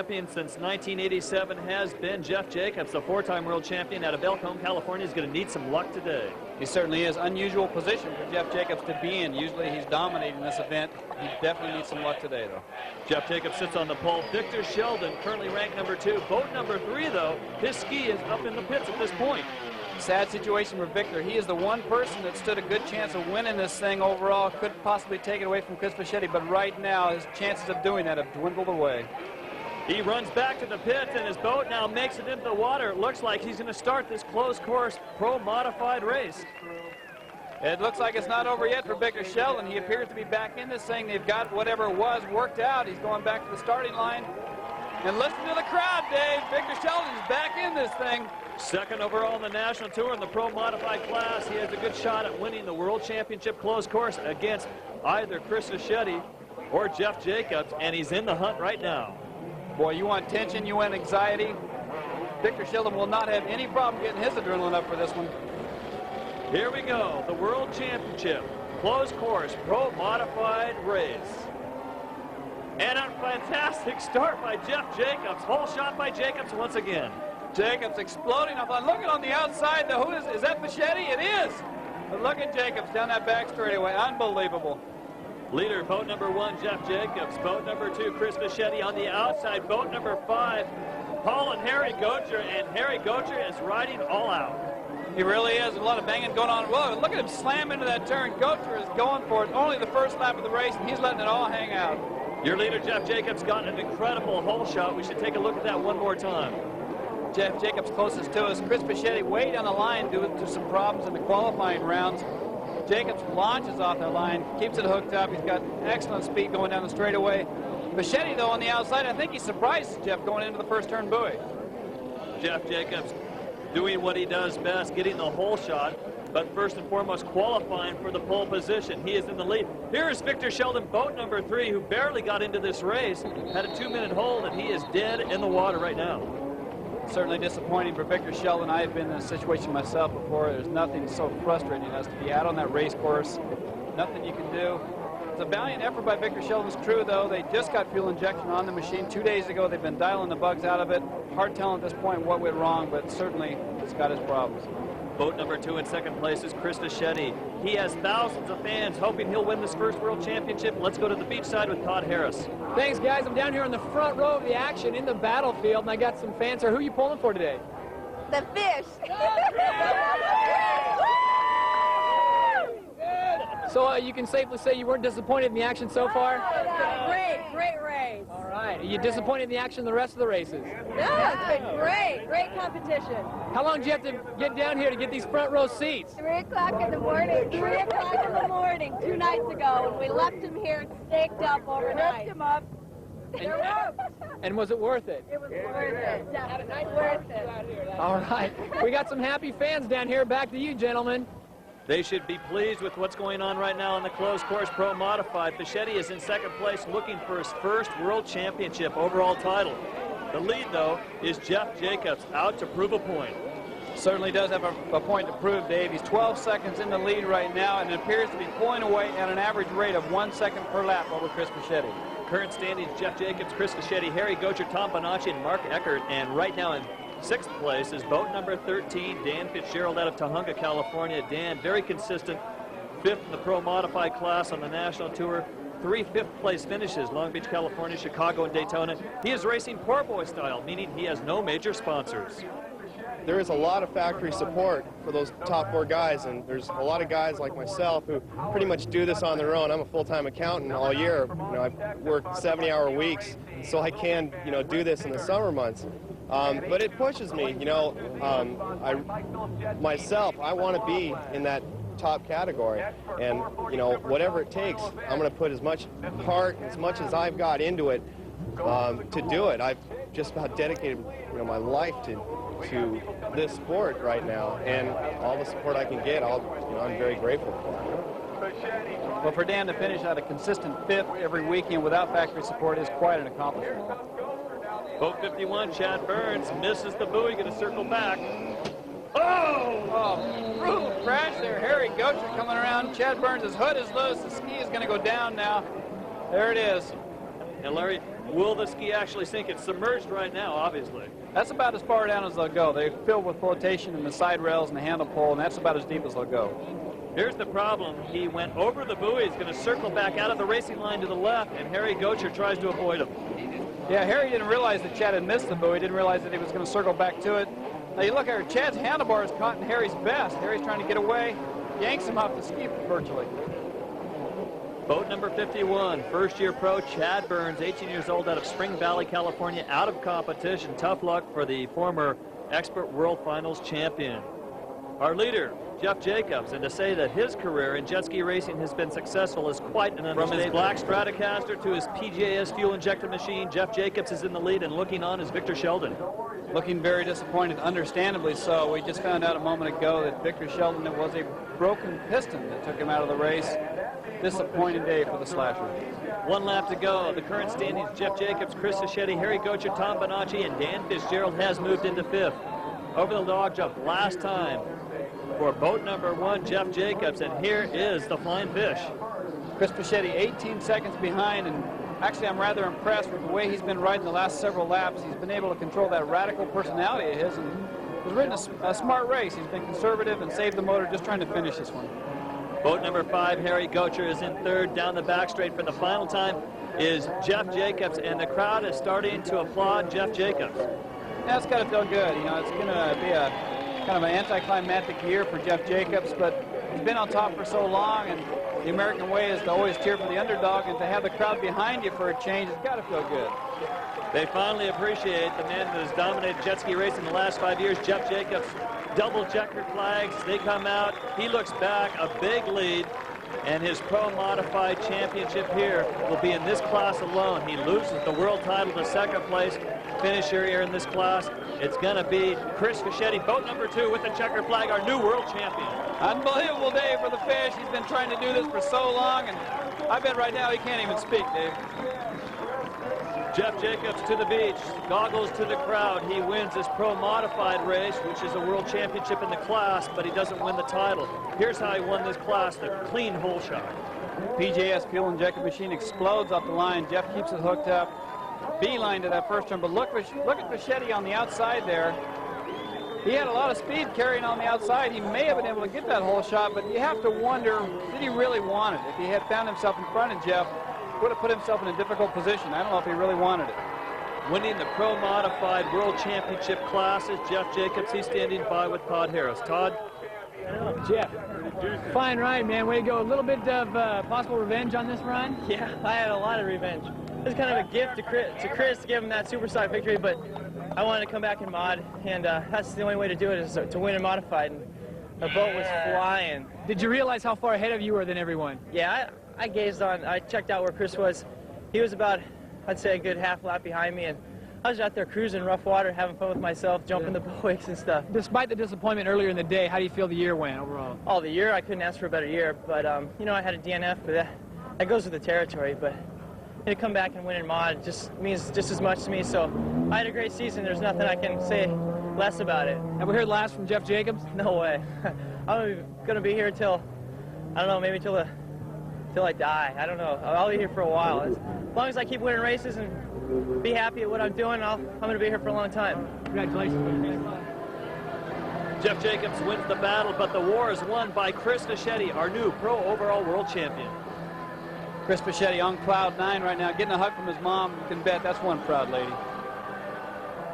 Champion since 1987 has been Jeff Jacobs, the four-time world champion out of El Cajon, California. Is going to need some luck today. He certainly is. Unusual position for Jeff Jacobs to be in. Usually he's dominating this event. He definitely needs some luck today, though. Jeff Jacobs sits on the pole. Victor Sheldon, currently ranked number 2. Boat number 3, though, his ski is up in the pits at this point. Sad situation for Victor. He is the one person that stood a good chance of winning this thing overall. Could possibly take it away from Chris Fischetti, but right now his chances of doing that have dwindled away. He runs back to the pits, and his boat now makes it into the water. It looks like he's going to start this closed course pro modified race. It looks like it's not over yet for Victor Sheldon. He appears to be back in this thing. They've got whatever it was worked out. He's going back to the starting line. And listen to the crowd, Dave. Victor Sheldon is back in this thing. Second overall in the national tour in the pro modified class. He has a good shot at winning the world championship closed course against either Chris Fischetti or Jeff Jacobs, and he's in the hunt right now. Boy, you want tension, you want anxiety. Victor Sheldon will not have any problem getting his adrenaline up for this one. Here we go, the World Championship, closed course, pro modified race. And a fantastic start by Jeff Jacobs. Whole shot by Jacobs once again. Jacobs exploding up on, look at on the outside, who is that Fischetti? It is! But look at Jacobs down that back straightaway, unbelievable. Leader, boat number 1, Jeff Jacobs. Boat number 2, Chris Fischetti on the outside. Boat number 5, Paul and Harry Gocher. And Harry Gocher is riding all out. He really is. A lot of banging going on. Whoa, look at him slam into that turn. Gocher is going for it. Only the first lap of the race, and he's letting it all hang out. Your leader, Jeff Jacobs, got an incredible hole shot. We should take a look at that one more time. Jeff Jacobs closest to us. Chris Fischetti way down the line due to some problems in the qualifying rounds. Jacobs launches off that line, keeps it hooked up. He's got excellent speed going down the straightaway. Fischetti, though, on the outside, I think he surprised Jeff going into the first turn buoy. Jeff Jacobs doing what he does best, getting the hole shot, but first and foremost qualifying for the pole position. He is in the lead. Here is Victor Sheldon, boat number 3, who barely got into this race, had a 2-minute hold, and he is dead in the water right now. Certainly disappointing for Victor Sheldon. I have been in a situation myself before. There's nothing so frustrating as to be out on that race course. Nothing you can do. It's a valiant effort by Victor Sheldon's crew, though. They just got fuel injection on the machine 2 days ago. They've been dialing the bugs out of it. Hard telling at this point what went wrong, but certainly it's got its problems. Boat number 2 in second place is Chris Fischetti. He has thousands of fans hoping he'll win this first world championship. Let's go to the beach side with Todd Harris. Thanks, guys. I'm down here in the front row of the action in the battlefield, and I got some fans here. Who are you pulling for today? The fish. So you can safely say you weren't disappointed in the action so far? Great race. All right. Are you disappointed in the action the rest of the races? No, it's been great competition. How long do you have to get down here to get these front row seats? 3 o'clock in the morning. 3 o'clock in the morning, 2 nights ago, and we left him here staked up overnight. Ripped him up. And was it worth it? It was worth it. Definitely worth it. All right. We got some happy fans down here. Back to you, gentlemen. They should be pleased with what's going on right now in the closed course pro modified. Fischetti is in second place looking for his first world championship overall title. The lead, though, is Jeff Jacobs out to prove a point. Certainly does have a point to prove, Dave. He's 12 seconds in the lead right now, and it appears to be pulling away at an average rate of 1 second per lap over Chris Fischetti. Current standings, Jeff Jacobs, Chris Fischetti, Harry Gocher, Tom Bonacci, and Mark Eckert. And right now in sixth place is boat number 13, Dan Fitzgerald out of Tahunga, California. Dan, very consistent, 5th in the pro modified class on the national tour. 3 fifth-place finishes, Long Beach, California, Chicago, and Daytona. He is racing poor boy style, meaning he has no major sponsors. There is a lot of factory support for those top 4 guys, and there's a lot of guys like myself who pretty much do this on their own. I'm a full-time accountant all year. I've worked 70-hour weeks, so I can, do this in the summer months. But it pushes me, I want to be in that top category, and whatever it takes, I'm going to put as much heart, as much as I've got into it to do it. I've just about dedicated my life to this sport right now, and all the support I can get, I'm very grateful for. Well, for Dan to finish at a consistent 5th every weekend without factory support is quite an accomplishment. Boat 51, Chad Burns, misses the buoy, going to circle back. Brutal crash there. Harry Gocher coming around. Chad Burns' hood is loose. The ski is going to go down now. There it is. And Larry, will the ski actually sink? It's submerged right now, obviously. That's about as far down as they'll go. They're filled with flotation in the side rails and the handle pole, and that's about as deep as they'll go. Here's the problem. He went over the buoy. He's going to circle back out of the racing line to the left, and Harry Gocher tries to avoid him. Yeah, Harry didn't realize that Chad had missed the buoy. He didn't realize that he was going to circle back to it. Now you look at her, Chad's handlebar is caught in Harry's vest. Harry's trying to get away, yanks him off the ski virtually. Boat number 51, first-year pro Chad Burns, 18 years old, out of Spring Valley, California, out of competition. Tough luck for the former Expert World Finals champion. Our leader, Jeff Jacobs, and to say that his career in jet ski racing has been successful is quite an understatement. From his black Stratocaster to his PJS fuel-injector machine, Jeff Jacobs is in the lead, and looking on is Victor Sheldon. Looking very disappointed, understandably so. We just found out a moment ago that Victor Sheldon, it was a broken piston that took him out of the race. Disappointing day for the slasher. One lap to go. The current standings, Jeff Jacobs, Chris Fischetti, Harry Gocher, Tom Bonacci, and Dan Fitzgerald has moved into 5th. Over the log jump last time for boat number 1, Jeff Jacobs, and here is the flying fish. Chris Fischetti 18 seconds behind, and actually I'm rather impressed with the way he's been riding the last several laps. He's been able to control that radical personality of his, and he's ridden a smart race. He's been conservative and saved the motor, just trying to finish this one. Boat number 5, Harry Gocher, is in 3rd. Down the back straight for the final time is Jeff Jacobs, and the crowd is starting to applaud Jeff Jacobs. That's got to feel good. You know, it's going to be a kind of an anticlimactic year for Jeff Jacobs, but he's been on top for so long, and the American way is to always cheer for the underdog, and to have the crowd behind you for a change, it's got to feel good. They finally appreciate the man that has dominated jet ski racing in the last 5 years, Jeff Jacobs. Double checkered flags, they come out, he looks back, a big lead, and his pro modified championship here will be in this class alone. He loses the world title to 2nd place finisher here in this class. It's going to be Chris Fischetti, boat number 2 with the checkered flag, our new world champion. Unbelievable day for the fish. He's been trying to do this for so long, and I bet right now he can't even speak, Dave. Jeff Jacobs to the beach, goggles to the crowd. He wins this pro modified race, which is a world championship in the class, but he doesn't win the title. Here's how he won this class, the clean hole shot. PJS fuel injector machine explodes off the line. Jeff keeps it hooked up. Beeline to that first turn, but look at Fischetti on the outside there. He had a lot of speed carrying on the outside. He may have been able to get that hole shot, but you have to wonder, did he really want it? If he had found himself in front of Jeff, would have put himself in a difficult position. I don't know if he really wanted it. Winning the pro modified world championship class is Jeff Jacobs. He's standing by with Todd Harris. Todd? Jeff, fine ride, man. Way to go. A little bit of possible revenge on this run? Yeah, I had a lot of revenge. It was kind of a gift to Chris to give him that supersonic victory, but I wanted to come back in mod, and that's the only way to do it, is to win in modified. And the boat was flying. Did you realize how far ahead of you were than everyone? Yeah, I checked out where Chris was. He was about, I'd say, a good half lap behind me, and I was out there cruising rough water, having fun with myself, jumping the buoys and stuff. Despite the disappointment earlier in the day, how do you feel the year went overall? Oh, the year, I couldn't ask for a better year, but, you know, I had a DNF, but that goes with the territory, but to come back and win in mod just means just as much to me, so I had a great season. There's nothing I can say less about it. Have we heard last from Jeff Jacobs? No way. I'm going to be here till, I don't know, maybe till I die. I don't know. I'll be here for a while. As long as I keep winning races and be happy at what I'm doing, I'm going to be here for a long time. Congratulations. Jeff Jacobs wins the battle, but the war is won by Chris Fischetti, our new pro overall world champion. Chris Fischetti on cloud 9 right now, getting a hug from his mom. You can bet that's one proud lady.